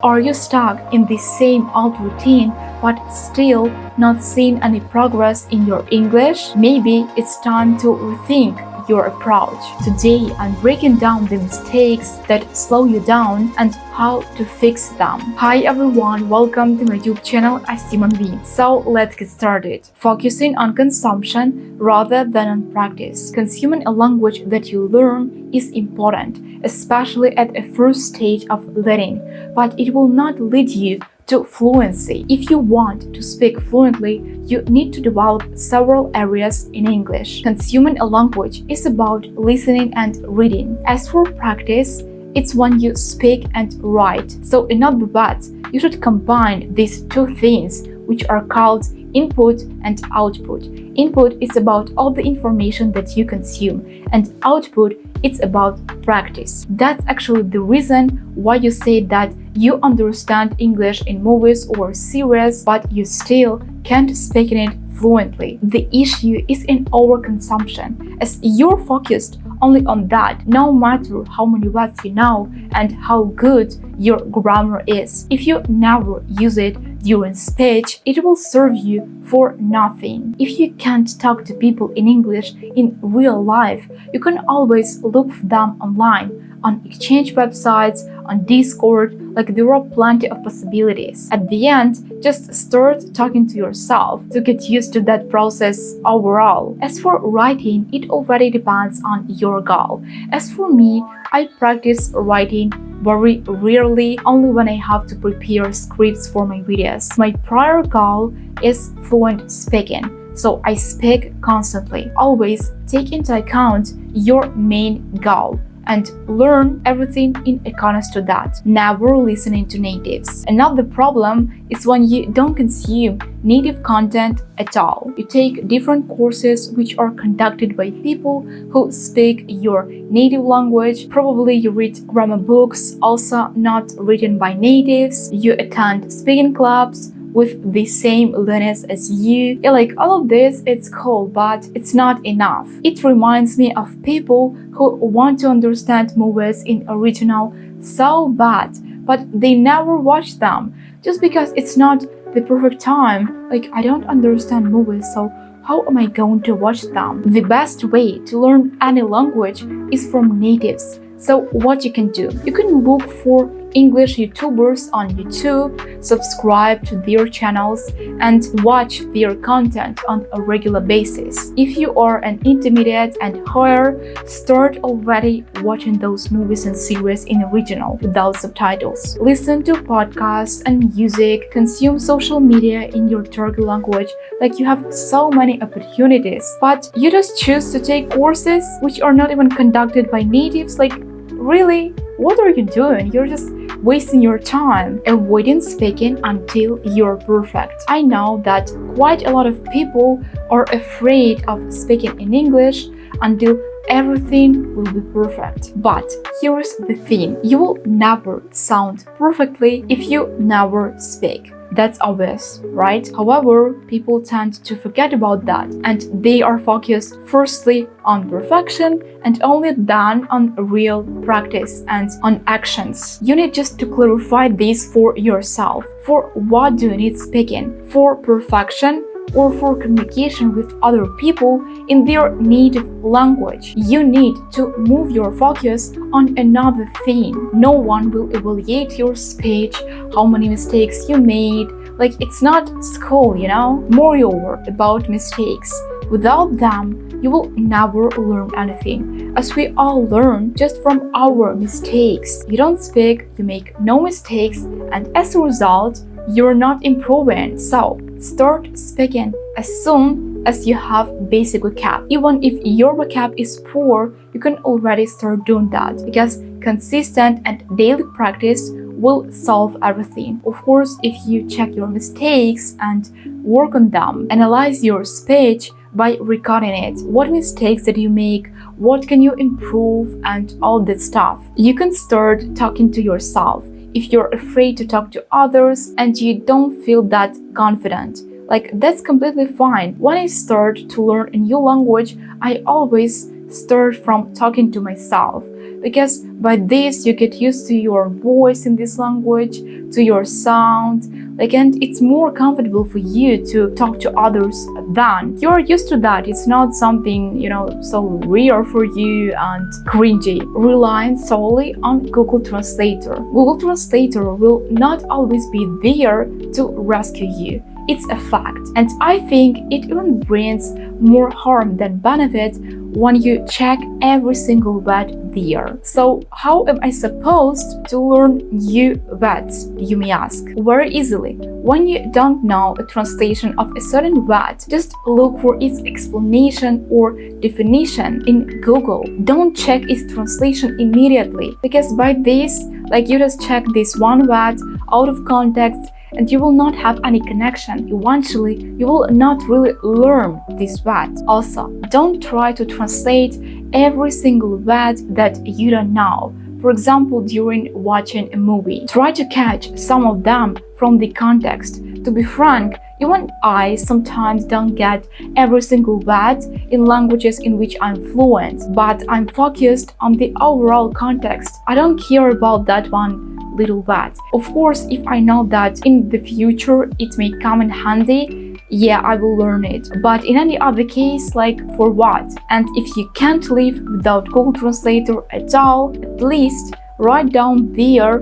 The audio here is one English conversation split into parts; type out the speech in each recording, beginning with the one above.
Are you stuck in the same old routine but still not seeing any progress in your English? Maybe it's time to rethink your approach. Today, I'm breaking down the mistakes that slow you down and how to fix them. Hi everyone, welcome to my YouTube channel. I'm Monvie. So let's get started. Focusing on consumption rather than on practice. Consuming a language that you learn is important, especially at a first stage of learning, but it will not lead you to fluency. If you want to speak fluently, you need to develop several areas in English. Consuming a language is about listening and reading. As for practice, it's when you speak and write. So in other words, you should combine these two things, which are called input and output. Input is about all the information that you consume, and output it's about practice. That's actually the reason why you say that you understand English in movies or series, but you still can't speak in it fluently. The issue is in overconsumption, as you're focused only on that, no matter how many words you know and how good your grammar is. If you never use it during speech, it will serve you for nothing. If you can't talk to people in English in real life, you can always look for them online, on exchange websites, on Discord, like there are plenty of possibilities. At the end, just start talking to yourself to get used to that process overall. As for writing, it already depends on your goal. As for me, I practice writing very rarely, only when I have to prepare scripts for my videos. My prior goal is fluent speaking. So I speak constantly. Always take into account your main goal and learn everything in accordance to that. Never listening to natives. Another problem is when you don't consume native content at all. You take different courses which are conducted by people who speak your native language. Probably you read grammar books, also not written by natives. You attend speaking clubs with the same learners as you. Yeah, like all of this, it's cool, but it's not enough. It reminds me of people who want to understand movies in original so bad, but they never watch them just because it's not the perfect time. Like, I don't understand movies, so how am I going to watch them? The best way to learn any language is from natives. So what you can do? You can look for English YouTubers on YouTube, subscribe to their channels, and watch their content on a regular basis. If you are an intermediate and higher, start already watching those movies and series in original without subtitles. Listen to podcasts and music, consume social media in your target language. Like, you have so many opportunities, but you just choose to take courses which are not even conducted by natives. Like, really? What are you doing? You're just wasting your time. Avoiding speaking until you're perfect. I know that quite a lot of people are afraid of speaking in English until everything will be perfect. But here's the thing, you will never sound perfectly if you never speak. That's obvious, right? However, people tend to forget about that, and they are focused firstly on perfection and only then on real practice and on actions. You need just to clarify this for yourself. For what do you need speaking? For perfection or for communication with other people in their native language? You need to move your focus on another thing. No one will evaluate your speech, how many mistakes you made. Like, it's not school, you know? Moreover, about mistakes. Without them, you will never learn anything, as we all learn just from our mistakes. You don't speak, you make no mistakes, and as a result, you're not improving. So, start speaking as soon as you have basic vocab. Even if your vocab is poor, you can already start doing that, because consistent and daily practice will solve everything. Of course, if you check your mistakes and work on them, analyze your speech by recording it. What mistakes did you make? What can you improve? And all that stuff. You can start talking to yourself. If you're afraid to talk to others and you don't feel that confident, like, that's completely fine. When I start to learn a new language, I always start from talking to myself. because by this you get used to your voice in this language, to your sound, and it's more comfortable for you to talk to others than you're used to that. It's not something, so rare for you and cringy. Relying solely on Google Translator. Google Translator will not always be there to rescue you. It's a fact. And I think it even brings more harm than benefit when you check every single word there. So how am I supposed to learn new words, you may ask? Very easily. When you don't know a translation of a certain word, just look for its explanation or definition in Google. Don't check its translation immediately, because by this, you just check this one word out of context, and you will not have any connection. Eventually, you will not really learn this word. Also, don't try to translate every single word that you don't know. For example, during watching a movie, try to catch some of them from the context. To be frank, even I sometimes don't get every single word in languages in which I'm fluent, but I'm focused on the overall context. I don't care about that one little word. Of course, if I know that in the future it may come in handy, yeah, I will learn it. But in any other case, for what? And if you can't live without Google Translator at all, at least write down there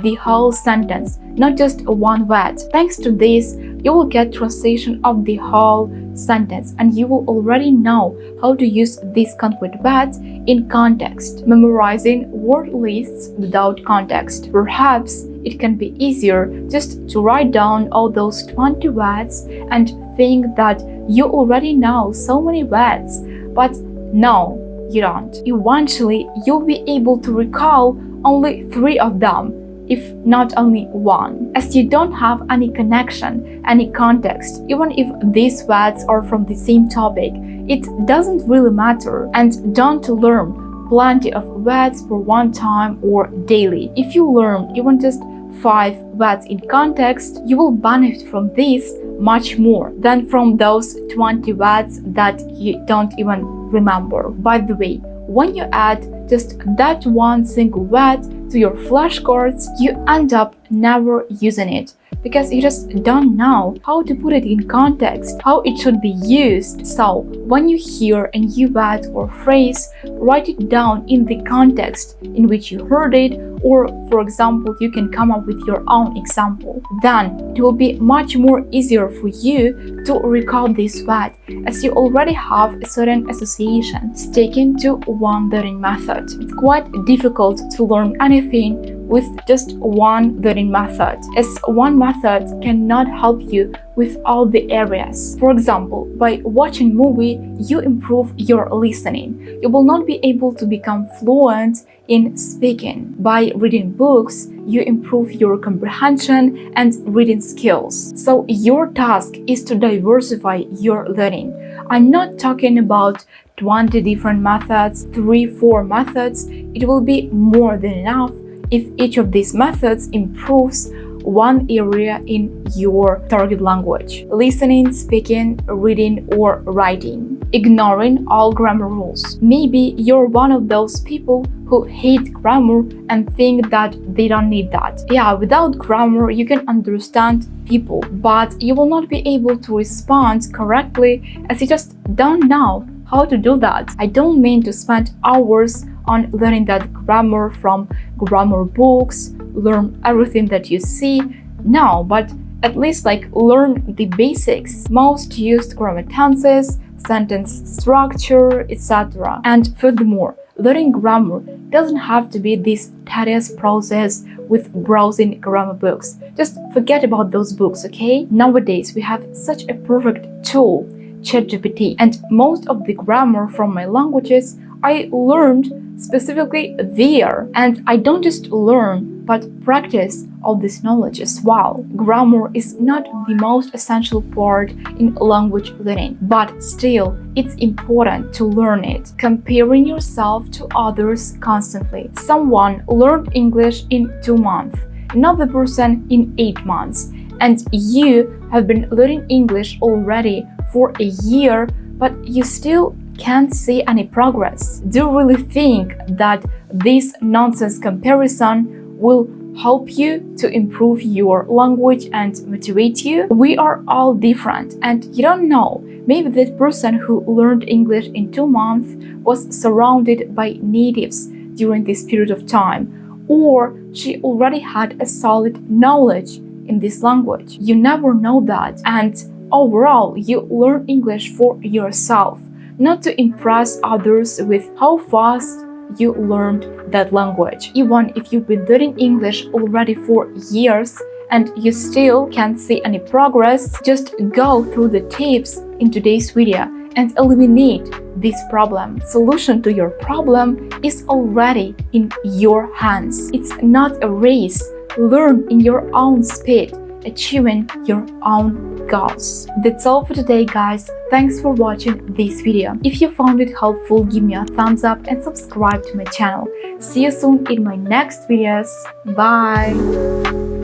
the whole sentence, not just one word. Thanks to this, you will get translation of the whole sentence, and you will already know how to use these concrete words in context. Memorizing word lists without context. Perhaps it can be easier just to write down all those 20 words and think that you already know so many words, but no, you don't. Eventually, you'll be able to recall only 3 of them, if not only 1, as you don't have any connection, any context. Even if these words are from the same topic, it doesn't really matter. And don't learn plenty of words for one time or daily. If you learn even just 5 words in context, you will benefit from this much more than from those 20 words that you don't even remember. By the way, when you add just that one single word to your flashcards, you end up never using it, because you just don't know how to put it in context, how it should be used. So when you hear a new word or phrase, write it down in the context in which you heard it, or for example, you can come up with your own example. Then it will be much more easier for you to recall this word, as you already have a certain association. Sticking to one learning method. It's quite difficult to learn anything with just one learning method, as one method cannot help you with all the areas. For example, by watching movie, you improve your listening. You will not be able to become fluent in speaking. By reading books, you improve your comprehension and reading skills. So your task is to diversify your learning. I'm not talking about 20 different methods, 3-4 methods. It will be more than enough if each of these methods improves one area in your target language: listening, speaking, reading, or writing. Ignoring all grammar rules. Maybe you're one of those people who hate grammar and think that they don't need that. Yeah, without grammar, you can understand people, but you will not be able to respond correctly, as you just don't know how to do that. I don't mean to spend hours on learning that grammar from grammar books, learn everything that you see. No, but at least learn the basics, most used grammar tenses, sentence structure, etc. And furthermore, learning grammar doesn't have to be this tedious process with browsing grammar books. Just forget about those books, okay? Nowadays, we have such a perfect tool, ChatGPT, and most of the grammar from my languages I learned specifically there. And I don't just learn, but practice all this knowledge as well. Grammar is not the most essential part in language learning, but still, it's important to learn it. Comparing yourself to others constantly. Someone learned English in 2 months, another person in 8 months, and you have been learning English already for a year, but you still can't see any progress. Do you really think that This nonsense comparison will help you to improve your language and motivate you. We are all different, and you don't know. Maybe that person who learned English in 2 months was surrounded by natives during this period of time, or she already had a solid knowledge in this language. You never know that, and overall, you learn English for yourself, not to impress others with how fast you learned that language. Even if you've been learning English already for years and you still can't see any progress, just go through the tips in today's video and eliminate this problem. Solution to your problem is already in your hands. It's not a race. Learn in your own speed, achieving your own goals. That's all for today, guys. Thanks for watching this video. If you found it helpful, give me a thumbs up and subscribe to my channel. See you soon in my next videos. Bye!